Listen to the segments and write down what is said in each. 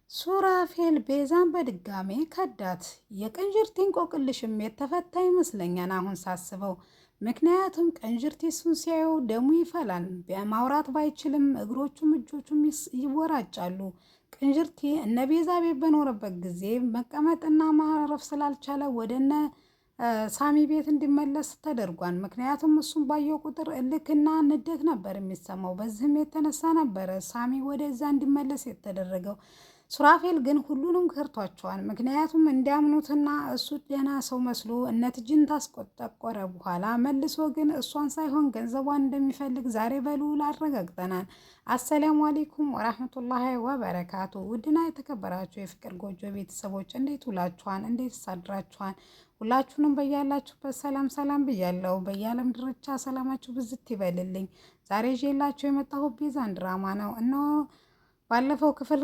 ሱራፌል ቤዛን በድጋሜ ከዳት። የቅንጅርቲ እንቆቅልሽም የተፈታ ይመስለኛል አሁን ሳስበው። ምክንያቱም ቅንጅርቲ እሱን ሲያየው ደሙ ይፈላል። ማውራት ባይችልም እግሮቹም እጆቹም ይወራጫሉ። ቅንጅርቲ እነ ቤዛ ቤት በኖረበት ጊዜ መቀመጥና ማረፍ ስላልቻለ ወደነ ሳሚ ቤት እንዲመለስ ተደርጓል። ምክንያቱም እሱም ባየው ቁጥር እልክና ንዴት ነበር የሚሰማው። በዚህም የተነሳ ነበረ ሳሚ ወደዛ እንዲመለስ የተደረገው። ሱራፌል ግን ሁሉንም ከርቷቸዋል። ምክንያቱም እንዲያምኑትና እሱ ደህና ሰው መስሎ እነትጅን ታስቆጠቆረ በኋላ መልሶ ግን እሷን ሳይሆን ገንዘቧን እንደሚፈልግ ዛሬ በልዑል አረጋግጠናል። አሰላሙ አሌይኩም ወራህመቱላሂ ወበረካቱ። ውድና የተከበራችሁ የፍቅር ጎጆ ቤተሰቦች እንዴት ውላችኋል? እንዴት ሳድራችኋል? ሁላችሁንም በያላችሁበት ሰላም ሰላም ብያለሁ። በየዓለም ድርቻ ሰላማችሁ ብዝት ይበልልኝ። ዛሬ ይዤላችሁ የመጣሁት ቤዛን ድራማ ነው። እነሆ ባለፈው ክፍል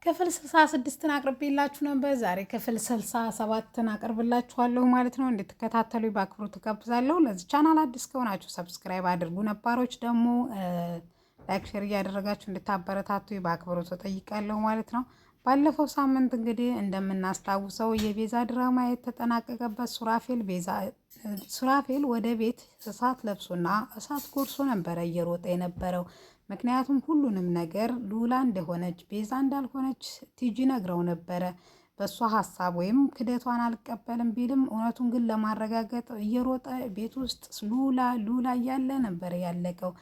ክፍል 66ን አቅርቤላችሁ ነበር። ዛሬ ክፍል 67ን አቅርብላችኋለሁ ማለት ነው። እንድትከታተሉ በአክብሮት ተጋብዛለሁ። ለዚህ ቻናል አዲስ ከሆናችሁ ሰብስክራይብ አድርጉ፣ ነባሮች ደግሞ ላይክ፣ ሼር እያደረጋችሁ እንድታበረታቱ በአክብሮት ተጠይቃለሁ ማለት ነው። ባለፈው ሳምንት እንግዲህ እንደምናስታውሰው የቤዛ ድራማ የተጠናቀቀበት ሱራፌል ወደ ቤት እሳት ለብሶና እሳት ጎርሶ ነበረ እየሮጠ የነበረው። ምክንያቱም ሁሉንም ነገር ሉላ እንደሆነች ቤዛ እንዳልሆነች ቲጂ ነግረው ነበረ። በእሷ ሀሳብ ወይም ክደቷን አልቀበልም ቢልም እውነቱን ግን ለማረጋገጥ እየሮጠ ቤት ውስጥ ሉላ እያለ ነበረ ያለቀው።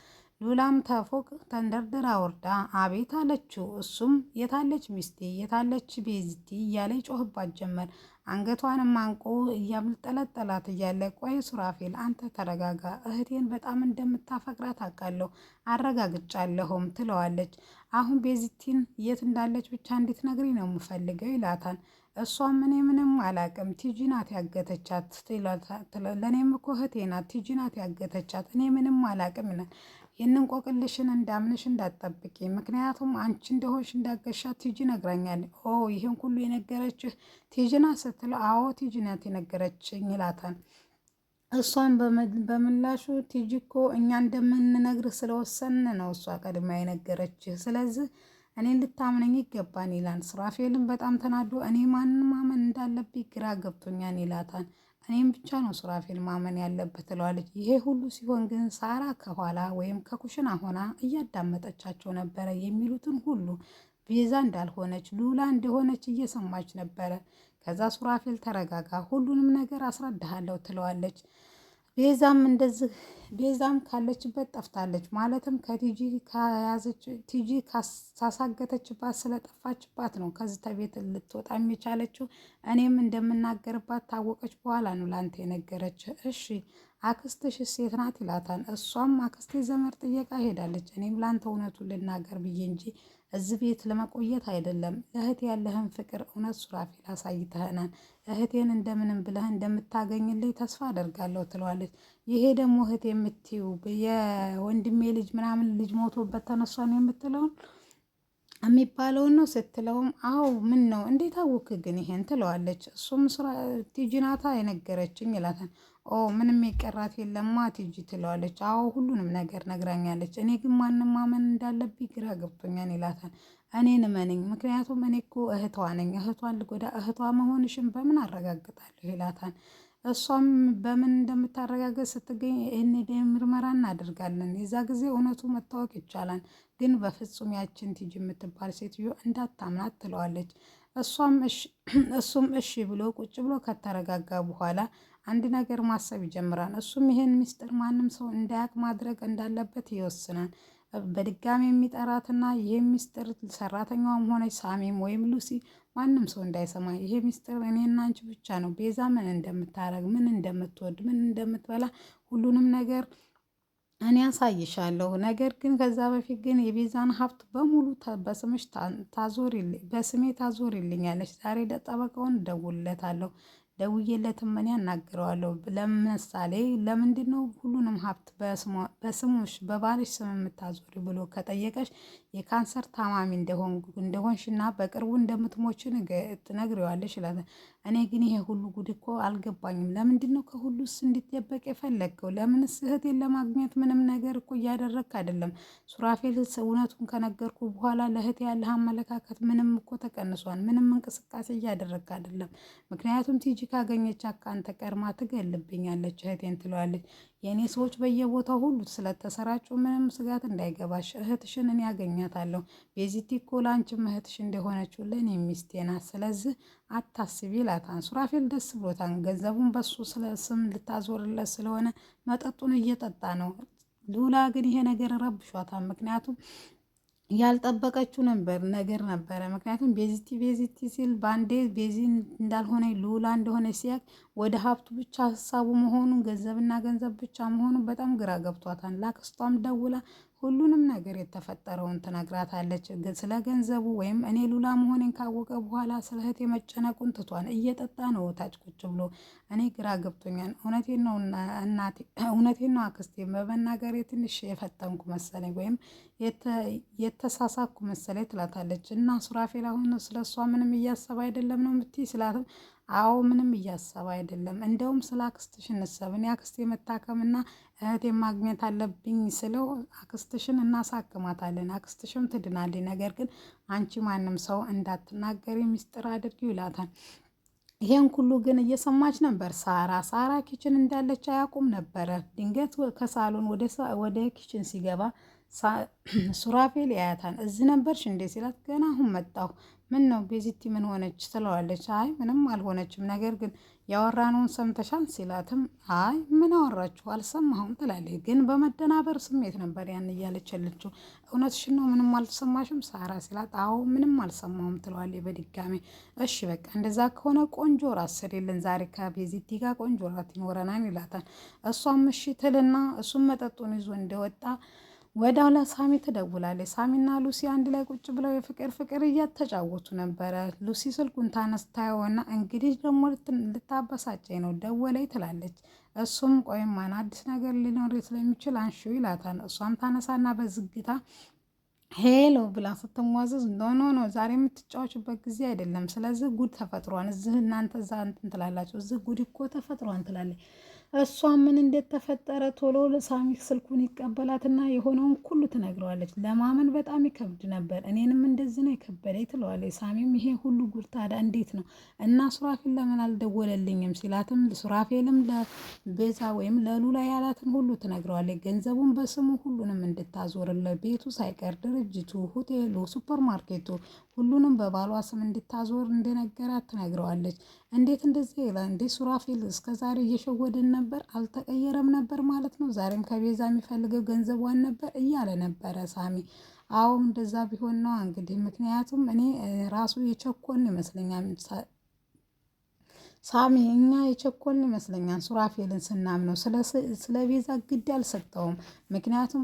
ሉላም ተፎቅ ተንደርድራ ወርዳ አቤት አለችው። እሱም የታለች ሚስቴ የታለች ቤዝቲ እያለ ጮህባት ጀመር። አንገቷንም አንቆ እያምጠለጠላት እያለ ቆይ ሱራፌል አንተ ተረጋጋ፣ እህቴን በጣም እንደምታፈቅራት አውቃለሁ፣ አረጋግጫለሁም ትለዋለች። አሁን ቤዝቲን የት እንዳለች ብቻ እንድትነግሪ ነው የምፈልገው ይላታል። እሷም እኔ ምንም አላቅም ቲጂ ናት ያገተቻት፣ ለእኔም እኮ እህቴ ናት ቲጂ ናት ያገተቻት፣ እኔ ምንም አላቅም ይላል። ይህንን ቆቅልሽን እንዳምንሽ እንዳትጠብቂ፣ ምክንያቱም አንቺ እንደሆንሽ እንዳገሻት ቲጂ ነግራኛል። ኦ ይህን ሁሉ የነገረችህ ቲጂ ናት ስትለው አዎ ቲጂ ናት የነገረችኝ ይላታል። እሷን በምላሹ ቲጂ እኮ እኛ እንደምንነግርህ ስለወሰን ነው እሷ ቀድማ የነገረችህ፣ ስለዚህ እኔ ልታምነኝ ይገባን ይላል። ሱራፌልን በጣም ተናዶ እኔ ማንን ማመን እንዳለብኝ ግራ ገብቶኛል ይላታል። እኔም ብቻ ነው ሱራፌል ማመን ያለበት ትለዋለች። ይሄ ሁሉ ሲሆን ግን ሳራ ከኋላ ወይም ከኩሽና ሆና እያዳመጠቻቸው ነበረ። የሚሉትን ሁሉ ቤዛ እንዳልሆነች ሉላ እንደሆነች እየሰማች ነበረ። ከዛ ሱራፌል ተረጋጋ፣ ሁሉንም ነገር አስረዳሃለሁ ትለዋለች። ቤዛም ካለችበት ጠፍታለች። ማለትም ቲጂ ካሳገተችባት ስለጠፋችባት ነው ከዚህ ተቤት ልትወጣ የሚቻለችው። እኔም እንደምናገርባት ታወቀች በኋላ ነው ላንተ የነገረች። እሺ አክስትሽ ሴት ናት ይላታል። እሷም አክስቴ ዘመድ ጥየቃ ሄዳለች፣ እኔም ላንተ እውነቱን ልናገር ብዬ እንጂ እዚህ ቤት ለመቆየት አይደለም። ለእህቴ ያለህን ፍቅር እውነት ሱራፌል አሳይተህናል። እህቴን እንደምንም ብለህ እንደምታገኝልኝ ተስፋ አደርጋለሁ ትለዋለች። ይሄ ደግሞ እህቴ የምትይው የወንድሜ ልጅ ምናምን ልጅ ሞቶበት ተነሷን የሚባለውን ነው ስትለውም አዎ ምን ነው እንዴት አወክ ግን ይሄን ትለዋለች። እሱም ቲጂ ናታ የነገረችኝ ይላታል። ኦ ምንም የቀራት የለማ ቲጂ ትለዋለች። አዎ ሁሉንም ነገር ነግራኛለች፣ እኔ ግን ማንም ማመን እንዳለብኝ ግራ ገብቶኛል ይላታል። እኔን እመነኝ፣ ምክንያቱም እኔ እኮ እህቷ ነኝ፣ እህቷን ልጎዳ እህቷ መሆንሽን በምን አረጋግጣለሁ ይላታል። እሷም በምን እንደምታረጋግጥ ስትገኝ ይህን ምርመራ እናደርጋለን፣ የዛ ጊዜ እውነቱ መታወቅ ይቻላል፣ ግን በፍጹም ያችን ቲጂ የምትባል ሴትዮ እንዳታምናት ትለዋለች። እሱም እሺ ብሎ ቁጭ ብሎ ከተረጋጋ በኋላ አንድ ነገር ማሰብ ይጀምራል። እሱም ይህን ምስጢር ማንም ሰው እንዳያውቅ ማድረግ እንዳለበት ይወስናል። በድጋሚ የሚጠራትና ይህ ምስጢር ሰራተኛዋም ሆነች ሳሚም ወይም ሉሲ ማንም ሰው እንዳይሰማ፣ ይሄ ምስጢር እኔና አንቺ ብቻ ነው። ቤዛ ምን እንደምታረግ፣ ምን እንደምትወድ፣ ምን እንደምትበላ ሁሉንም ነገር እኔ ያሳይሻለሁ። ነገር ግን ከዛ በፊት ግን የቤዛን ሀብት በሙሉ በስሜ ታዞሪልኛለች። ዛሬ ጠበቃውን እደውልለታለሁ፣ ደውዬለትም እኔ ያናግረዋለሁ። ለምሳሌ ለምንድን ነው ሁሉንም ሀብት በስሙሽ በባልሽ ስም የምታዞሪ ብሎ ከጠየቀሽ የካንሰር ታማሚ እንደሆንሽና በቅርቡ እንደምትሞች ትነግሪዋለሽ ይላል። እኔ ግን ይሄ ሁሉ ጉድ እኮ አልገባኝም። ለምንድን ነው ከሁሉስ እንዲደበቅ የፈለግከው? ለምንስ እህቴን ለማግኘት ምንም ነገር እኮ እያደረግክ አይደለም? ሱራፌል እውነቱን ከነገርኩ በኋላ ለእህቴ ያለህ አመለካከት ምንም እኮ ተቀንሷል። ምንም እንቅስቃሴ እያደረግክ አይደለም። ምክንያቱም ቲጂ ካገኘች ከአንተ ቀድማ ትገልብኛለች እህቴን ትለዋለች። የእኔ ሰዎች በየቦታው ሁሉ ስለተሰራጩ ምንም ስጋት እንዳይገባሽ፣ እህትሽን እኔ ያገኛታለሁ። ቤዚቲ እኮ ላንቺም እህትሽ እንደሆነችው ለእኔ ሚስቴ ናት። ስለዚህ አታስቢ ይላታል። ሱራፌል ደስ ብሎታል። ገንዘቡን በሱ ስም ልታዞርለት ስለሆነ መጠጡን እየጠጣ ነው። ሉላ ግን ይሄ ነገር ረብሿታል። ምክንያቱም ያልጠበቀችው ነገር ነበረ። ምክንያቱም ቤዚቲ ሲል በአንዴ ቤዚ እንዳልሆነ ሉላ እንደሆነ ሲያቅ ወደ ሀብቱ ብቻ ሀሳቡ መሆኑን ገንዘብና ገንዘብ ብቻ መሆኑን በጣም ግራ ገብቷታል። ላክስቷም ደውላ ሁሉንም ነገር የተፈጠረውን ትነግራታለች። ስለ ገንዘቡ ወይም እኔ ሉላ መሆኔን ካወቀ በኋላ ስለ እህቴ መጨነቁን ትቷን እየጠጣ ነው ታች ቁጭ ብሎ። እኔ ግራ ገብቶኛል። እውነቴን ነው እናቴ፣ እውነቴን ነው አክስቴ፣ በመናገሬ ትንሽ የፈጠንኩ መሰለኝ ወይም የተሳሳኩ መሰለኝ ትላታለች። እና ሱራፌል አሁን ስለ እሷ ምንም እያሰብ አይደለም ነው የምትይ ስላትም አዎ ምንም እያሰብ አይደለም። እንደውም ስለ አክስትሽ እንሰብ፣ እኔ አክስቴ መታከምና እህቴ ማግኘት አለብኝ ስለው አክስትሽን እናሳክማታለን፣ አክስትሽም ትድናለች። ነገር ግን አንቺ ማንም ሰው እንዳትናገሪ ሚስጥር አድርጊው ይላታል። ይሄን ሁሉ ግን እየሰማች ነበር ሳራ ኪችን እንዳለች አያውቁም ነበረ። ድንገት ከሳሎን ወደ ኪችን ሲገባ ሱራፌል ያያታል። እዚህ ነበርሽ እንዴ ሲላት ገና አሁን መጣሁ። ምን ነው ቤዚቲ ምን ሆነች ትለዋለች። አይ ምንም አልሆነችም፣ ነገር ግን ያወራነውን ሰምተሻል ሲላትም አይ ምን አወራችሁ አልሰማሁም ትላለች። ግን በመደናበር ስሜት ነበር ያን እያለች ያለችው። እውነትሽን ነው ምንም አልሰማሽም ሳራ ሲላት አዎ ምንም አልሰማሁም ትለዋለች በድጋሚ። እሺ በቃ እንደዛ ከሆነ ቆንጆ ራት ስሪልን፣ ዛሬ ከቤዚቲ ጋር ቆንጆ ራት ይኖረናል ይላታል። እሷም እሺ ትልና እሱም መጠጡን ይዞ እንደወጣ ወዳው ለሳሚ ትደውላለች። ሳሚና ሉሲ አንድ ላይ ቁጭ ብለው የፍቅር እያተጫወቱ ነበረ። ሉሲ ስልኩን ታነስታየውና እንግዲህ ደግሞ ልታበሳጨኝ ነው ደወለኝ ትላለች። እሱም ቆይማን አዲስ ነገር ሊኖር ስለሚችል አንሺው ይላታል። እሷም ታነሳና በዝግታ ሄሎ ብላ ስትሟዘዝ ኖ ዛሬ የምትጫወችበት ጊዜ አይደለም። ስለዚህ ጉድ ተፈጥሯን እዚህ እናንተ እዛ እንትን ትላላችሁ፣ እዚህ ጉድ እኮ ተፈጥሯን ትላለች። እሷ ምን እንደተፈጠረ ቶሎ ሳሚ ስልኩን ይቀበላትና የሆነውን ሁሉ ትነግረዋለች። ለማመን በጣም ይከብድ ነበር፣ እኔንም እንደዚህ ነው የከበደኝ ትለዋለች። ሳሚም ይሄ ሁሉ ጉድ ታዲያ እንዴት ነው እና ሱራፌል ለምን አልደወለልኝም ሲላትም ሱራፌልም ለቤዛ ወይም ለሉላ ያላትን ሁሉ ትነግረዋለች። ገንዘቡን በስሙ ሁሉንም እንድታዞርለት ቤቱ ሳይቀር ድርጅቱ፣ ሆቴሉ፣ ሱፐርማርኬቱ ሁሉንም በባሏ ስም እንድታዞር እንደነገራት ትነግረዋለች። እንዴት እንደዚህ ይላል እንዴ ሱራፌል እስከዛሬ እየሸወደን ነበር፣ አልተቀየረም ነበር ማለት ነው። ዛሬም ከቤዛ የሚፈልገው ገንዘቧን ነበር እያለ ነበረ ሳሚ። አዎ እንደዛ ቢሆን ነው እንግዲህ፣ ምክንያቱም እኔ ራሱ የቸኮልን ይመስለኛል ሳሚ፣ እኛ የቸኮልን ይመስለኛል ሱራፌልን ስናምነው። ስለ ቤዛ ግድ አልሰጠውም፣ ምክንያቱም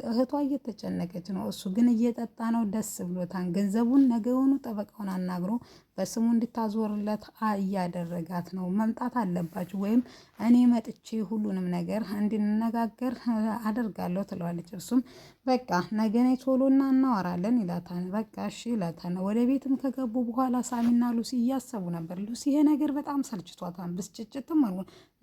እህቷ እየተጨነቀች ነው። እሱ ግን እየጠጣ ነው፣ ደስ ብሎታል። ገንዘቡን ነገውኑ ጠበቃውን አናግሮ በስሙ እንድታዞርለት እያደረጋት ነው። መምጣት አለባችሁ ወይም እኔ መጥቼ ሁሉንም ነገር እንድንነጋገር አደርጋለሁ ትለዋለች። እርሱም በቃ ነገ ነይ ቶሎና እናወራለን ይላታል። በቃ እሺ ይላታል። ወደ ቤትም ከገቡ በኋላ ሳሚና ሉሲ እያሰቡ ነበር። ሉሲ ይሄ ነገር በጣም ሰልችቷታል። ብስጭጭትም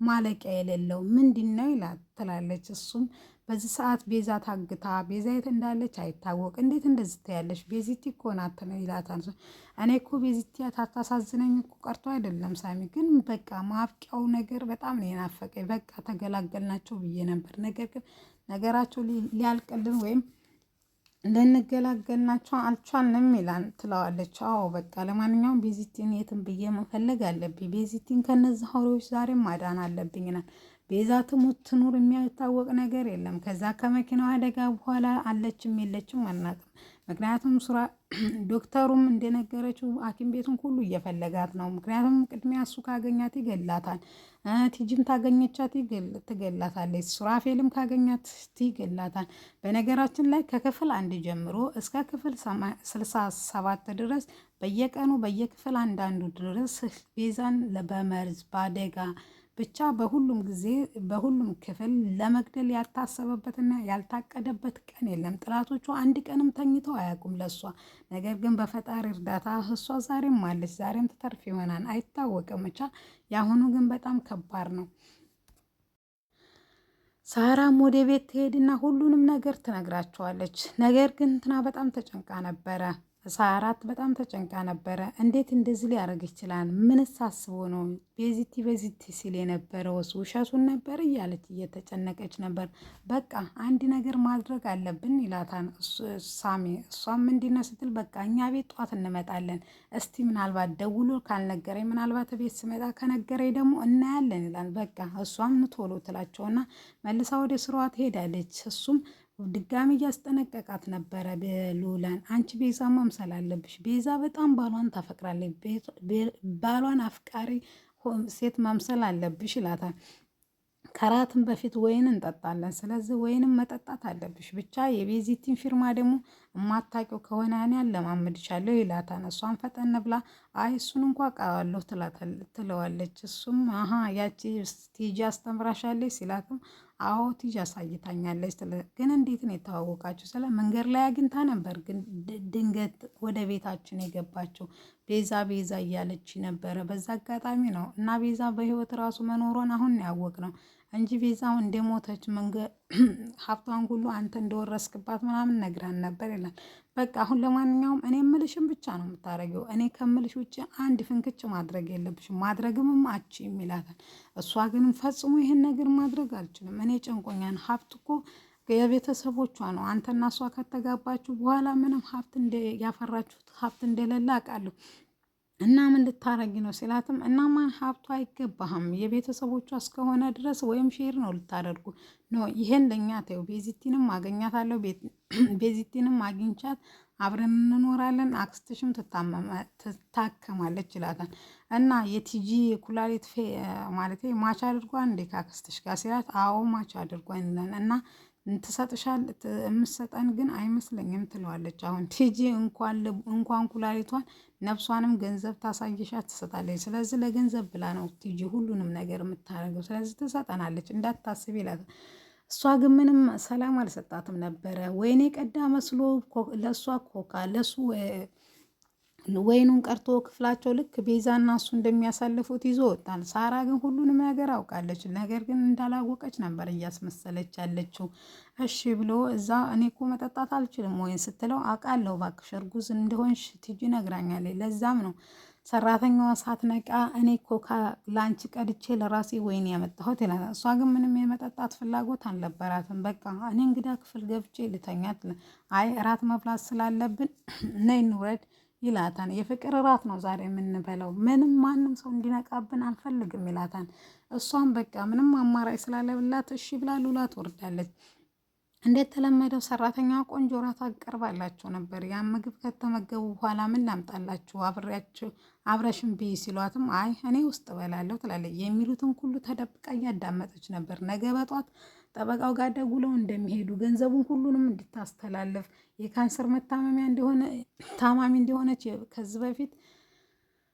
ማለቂያ የሌለው ምንድን ነው ትላለች። እሱም በዚህ ሰዓት ቤዛ ታግታ ቤዛ የት እንዳለች አይታወቅ፣ እንዴት እንደዚህ ትያለሽ? ቤዚቲ እኮ ናት ይላታል። እኔ እኮ ቤዚቲ ታሳዝነኝ እኮ ቀርቶ አይደለም ሳሚ፣ ግን በቃ ማብቂያው ነገር በጣም ነው የናፈቀኝ። በቃ ተገላገልናቸው ብዬ ነበር፣ ነገር ግን ነገራቸው ሊያልቅልን ወይም ልንገላገልናቸው አልቻልንም ይላል ትለዋለች። አዎ በቃ ለማንኛውም ቤዚቲን የትም ብዬ መፈለግ አለብኝ፣ ቤዚቲን ከነዚህ አውሬዎች ዛሬም ማዳን አለብኝ ይላል። ቤዛ ትሙት ትኑር የሚያታወቅ ነገር የለም። ከዛ ከመኪናው አደጋ በኋላ አለችም የለችም አናውቅም። ምክንያቱም ዶክተሩም እንደነገረችው ሐኪም ቤቱን ሁሉ እየፈለጋት ነው። ምክንያቱም ቅድሚያ እሱ ካገኛት ይገላታል፣ ቲጂም ታገኘቻት ትገላታለች፣ ሱራፌልም ካገኛት ይገላታል። በነገራችን ላይ ከክፍል 1 ጀምሮ እስከ ክፍል 67 ድረስ በየቀኑ በየክፍል አንዳንዱ ድረስ ቤዛን በመርዝ በአደጋ ብቻ በሁሉም ጊዜ በሁሉም ክፍል ለመግደል ያልታሰበበትና ያልታቀደበት ቀን የለም። ጥላቶቿ አንድ ቀንም ተኝተው አያውቁም ለእሷ። ነገር ግን በፈጣሪ እርዳታ እሷ ዛሬም አለች። ዛሬም ትተርፍ ይሆናል አይታወቅም። ብቻ የአሁኑ ግን በጣም ከባድ ነው። ሳራም ወደ ቤት ትሄድና ሁሉንም ነገር ትነግራቸዋለች። ነገር ግን እንትና በጣም ተጨንቃ ነበረ። ሳራት በጣም ተጨንቃ ነበረ። እንዴት እንደዚህ ሊያደርግ ይችላል? ምንስ አስቦ ነው? ቤዚቲ ሲል የነበረው ውሸቱን ነበር እያለች እየተጨነቀች ነበር። በቃ አንድ ነገር ማድረግ አለብን ይላታል ሳሚ። እሷም ምንድነው ስትል በቃ እኛ ቤት ጧት እንመጣለን። እስቲ ምናልባት ደውሎ ካልነገረኝ፣ ምናልባት ቤት ስመጣ ከነገረኝ ደግሞ እናያለን ይላል። በቃ እሷም ቶሎ ትላቸውና መልሳ ወደ ስራዋ ትሄዳለች። እሱም ድጋሚ እያስጠነቀቃት ነበረ ሉላን። አንቺ ቤዛ መምሰል አለብሽ። ቤዛ በጣም ባሏን ታፈቅራለች። ባሏን አፍቃሪ ሴት መምሰል አለብሽ ይላታል። ከራትም በፊት ወይን እንጠጣለን፣ ስለዚህ ወይንም መጠጣት አለብሽ። ብቻ የቤዚቲን ፊርማ ደግሞ የማታውቂው ከሆነ እኔ አለማምድሻለሁ ይላታል። እሷን ፈጠን ብላ አይ እሱን እንኳ ቃዋለሁ ትለዋለች። እሱም አሀ ያቺ ቲጂ አስተምራሻለች ሲላትም አዎ ቲጂ አሳይታኛለች። ግን እንዴት ነው የተዋወቃችሁ? ስለ መንገድ ላይ አግኝታ ነበር፣ ግን ድንገት ወደ ቤታችን የገባችው ቤዛ እያለች ነበረ። በዛ አጋጣሚ ነው እና ቤዛ በህይወት ራሱ መኖሯን አሁን ያወቅ ነው እንጂ ቤዛው እንደሞተች ሀብቷን ሁሉ አንተ እንደወረስክባት ምናምን ነግራን ነበር ይላል። በቃ አሁን ለማንኛውም እኔ የምልሽም ብቻ ነው የምታደርገው። እኔ ከምልሽ ውጭ አንድ ፍንክች ማድረግ የለብሽም፣ ማድረግምም አችም ይላታል። እሷ ግን ፈጽሞ ይህን ነገር ማድረግ አልችልም፣ እኔ ጨንቆኛን። ሀብት እኮ የቤተሰቦቿ ነው። አንተና እሷ ከተጋባችሁ በኋላ ምንም ያፈራችሁት ሀብት እንደሌለ አውቃለሁ። እና ምን ልታረጊ ነው ሲላትም እና ማን ሀብቱ አይገባህም፣ የቤተሰቦቿ እስከሆነ ድረስ ወይም ሼር ነው ልታደርጉ ኖ፣ ይሄን ለእኛ ተይው። ቤዚቲንም አገኛታለሁ፣ ቤዚቲንም አግኝቻት አብረን እንኖራለን፣ አክስትሽም ትታከማለች ይላታል። እና የቲጂ ኩላሊት ማለት ማች አድርጓን እንዴ ካክስትሽ ጋር ሲላት አዎ ማች አድርጓን ይላል። እና ትሰጥሻል የምትሰጠን ግን አይመስለኝም ትለዋለች። አሁን ቲጂ እንኳን ኩላሊቷን ነፍሷንም ገንዘብ ታሳይሻት ትሰጣለች። ስለዚህ ለገንዘብ ብላ ነው ቲጂ ሁሉንም ነገር የምታደርገው። ስለዚህ ትሰጠናለች እንዳታስብ ይላል። እሷ ግን ምንም ሰላም አልሰጣትም ነበረ። ወይኔ ቀዳ መስሎ ለእሷ ኮካ ለሱ ወይኑን ቀርቶ ክፍላቸው ልክ ቤዛና እሱ እንደሚያሳልፉት ይዞ ወጣል። ሳራ ግን ሁሉንም ነገር አውቃለች። ነገር ግን እንዳላወቀች ነበር እያስመሰለች ያለችው። እሺ ብሎ እዛ እኔ እኮ መጠጣት አልችልም ወይን ስትለው አውቃለሁ እባክሽ እርጉዝ እንደሆንሽ ቲጂ ነግራኛለች። ለዛም ነው ሰራተኛዋ ሳትነቃ እኔ እኮ ላንቺ ቀድቼ ለራሴ ወይን ያመጣሁት ይላል። እሷ ግን ምንም የመጠጣት ፍላጎት አልነበራትም። በቃ እኔ እንግዳ ክፍል ገብቼ ልተኛት። አይ እራት መብላት ስላለብን ነይ እንውረድ ይላታን። የፍቅር እራት ነው ዛሬ የምንበላው፣ ምንም ማንም ሰው እንዲነቃብን አልፈልግም ይላታን። እሷም በቃ ምንም አማራጭ ስላለብላት እሺ ብላ ሉላ ትወርዳለች። እንዴት ተለመደው ሰራተኛዋ ቆንጆ እራት አቀርባላቸው ነበር። ያ ምግብ ከተመገቡ በኋላ ምን ላምጣላችሁ አብረሽን ብይ ሲሏትም አይ እኔ ውስጥ እበላለሁ ትላለች። የሚሉትን ሁሉ ተደብቃ እያዳመጠች ነበር። ነገ በጧት ጠበቃው ጋር ደውለው እንደሚሄዱ ገንዘቡን ሁሉንም እንድታስተላልፍ የካንሰር ታማሚ እንደሆነች ከዚህ በፊት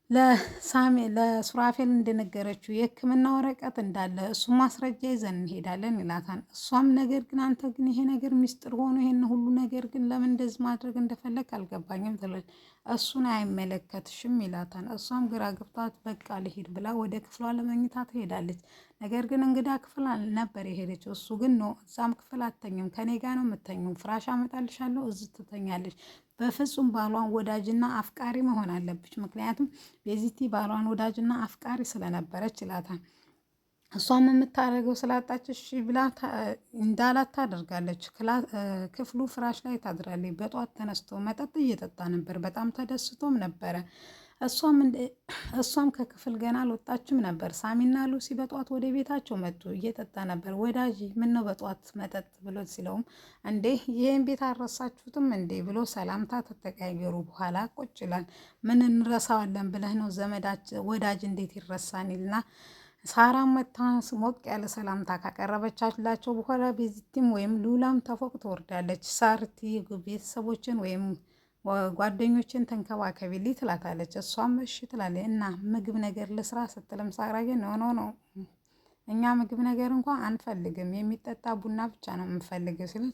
ለሱራፌል እንደነገረችው የሕክምና ወረቀት እንዳለ እሱ ማስረጃ ይዘን እንሄዳለን ይላታል። እሷም ነገር ግን አንተ ግን ይሄ ነገር ሚስጥር ሆኖ ይሄን ሁሉ ነገር ግን ለምን እንደዚህ ማድረግ እንደፈለግ አልገባኝም ትላለች። እሱን አይመለከትሽም ይላታል። እሷም ግራ ገብቷት በቃ ልሄድ ብላ ወደ ክፍሏ ለመኝታ ትሄዳለች። ነገር ግን እንግዳ ክፍል ነበር የሄደችው። እሱ ግን ነው እዛም ክፍል አተኝም፣ ከኔ ጋር ነው የምተኙም፣ ፍራሽ አመጣልሻለሁ እዚህ ትተኛለች። በፍጹም ባሏን ወዳጅና አፍቃሪ መሆን አለብች፣ ምክንያቱም ቤዚቲ ባሏን ወዳጅና አፍቃሪ ስለነበረች ይላታል። እሷም የምታደርገው ስላጣች እሺ ብላ እንዳላት ታደርጋለች። ክፍሉ ፍራሽ ላይ ታድራለች። በጧት ተነስቶ መጠጥ እየጠጣ ነበር። በጣም ተደስቶም ነበረ። እሷም ከክፍል ገና አልወጣችም ነበር። ሳሚና ሉሲ በጧት ወደ ቤታቸው መጡ። እየጠጣ ነበር። ወዳጅ ምን ነው በጧት መጠጥ ብሎ ሲለውም እንዴ ይህን ቤት አልረሳችሁትም እንዴ ብሎ ሰላምታ ተተቀያየሩ። በኋላ ቁጭ ይላል። ምን እንረሳዋለን ብለህ ነው ወዳጅ እንዴት ይረሳን ይልና ሳራ መታ ሞቅ ያለ ሰላምታ ካቀረበቻላቸው በኋላ ቤዚቲም ወይም ሉላም ተፎቅ ትወርዳለች። ሳርቲ ቤተሰቦችን ወይም ጓደኞችን ተንከባከቢልኝ ትላታለች። እሷም እሺ ትላለች። እና ምግብ ነገር ልስራ ስትልም ሳራዬ ኖ እኛ ምግብ ነገር እንኳን አንፈልግም፣ የሚጠጣ ቡና ብቻ ነው የምንፈልገው ሲል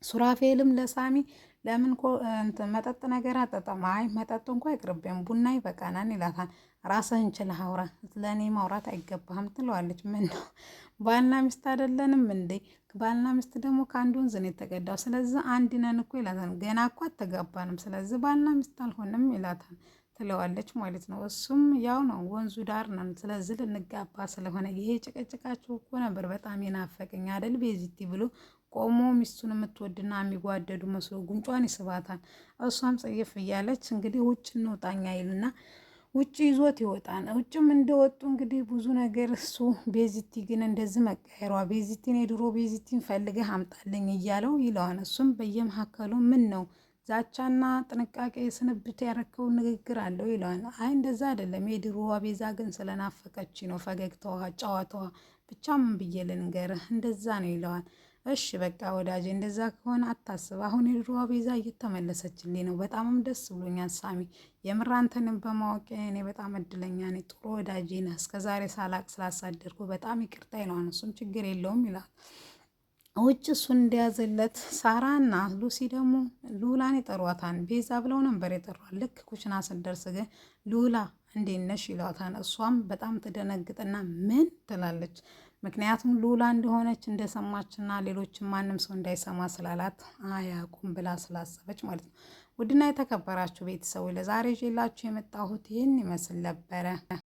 ሱራፌልም ለሳሚ ለምን እንትን መጠጥ ነገር አጠጣም? አይ መጠጡ እንኳ ይቅርብን ቡና ይበቃናል ይላታል። ራስህን ችለህ አውራ፣ ለእኔ ማውራት አይገባህም ትለዋለች። ምን ነው ባልና ሚስት አይደለንም እንዴ? ባልና ሚስት ደግሞ ከአንድ ወንዝ ነው የተቀዳው፣ ስለዚህ አንድ ነን እኮ ይላታል። ገና እኮ አልተጋባንም፣ ስለዚህ ባልና ሚስት አልሆንም ይላታል ትለዋለች ማለት ነው። እሱም ያው ነው ወንዙ ዳር ነን፣ ስለዚህ ልንጋባ ስለሆነ ይሄ ጭቅጭቃችሁ እኮ ነበር በጣም የናፈቀኝ አደል ቤዚቲ ብሎ ቆሞ ሚስቱን የምትወድና የሚጓደዱ መስሎ ጉንጯን ይስባታል። እሷም ጽየፍ እያለች እንግዲህ ውጭ እንውጣኛ ይልና ውጭ ይዞት ይወጣል። ውጭም እንደወጡ እንግዲህ ብዙ ነገር እሱ ቤዚቲ ግን እንደዚህ መቀየሯ ቤዚቲን የድሮ ቤዚቲን ፈልገህ አምጣልኝ እያለው ይለዋል። እሱም በየመካከሉ ምን ነው ዛቻና ጥንቃቄ ስንብት ያረከው ንግግር አለው ይለዋል። አይ እንደዛ አይደለም የድሮዋ ቤዛ ግን ስለናፈቀች ነው ፈገግታዋ፣ ጨዋታዋ ብቻ ምን ብዬ ልንገርህ እንደዛ ነው ይለዋል። እሺ በቃ ወዳጄ እንደዛ ከሆነ አታስብ፣ አሁን የድሮዋ ቤዛ እየተመለሰችልኝ ነው። በጣምም ደስ ብሎኛል ሳሚ፣ የምር አንተንም በማወቅ እኔ በጣም እድለኛ ነኝ። ጥሩ ወዳጄ ነህ። እስከዛሬ ሳላቅ ስላሳደርኩ በጣም ይቅርታ ይለዋል። እሱም ችግር የለውም ይላል። ውጭ እሱን እንደያዘለት ሳራና ሉሲ ደግሞ ሉላን ይጠሯታል። ቤዛ ብለው ነበር የጠሯት። ልክ ኩሽና ስንደርስ ግን ሉላ እንዴት ነሽ ይሏታል። እሷም በጣም ትደነግጥና ምን ትላለች። ምክንያቱም ሉላ እንደሆነች እንደሰማችና ሌሎችም ማንም ሰው እንዳይሰማ ስላላት አያውቁም ብላ ስላሰበች ማለት ነው። ውድና የተከበራችሁ ቤተሰቦች ለዛሬ ይዤላችሁ የመጣሁት ይህን ይመስል ነበረ።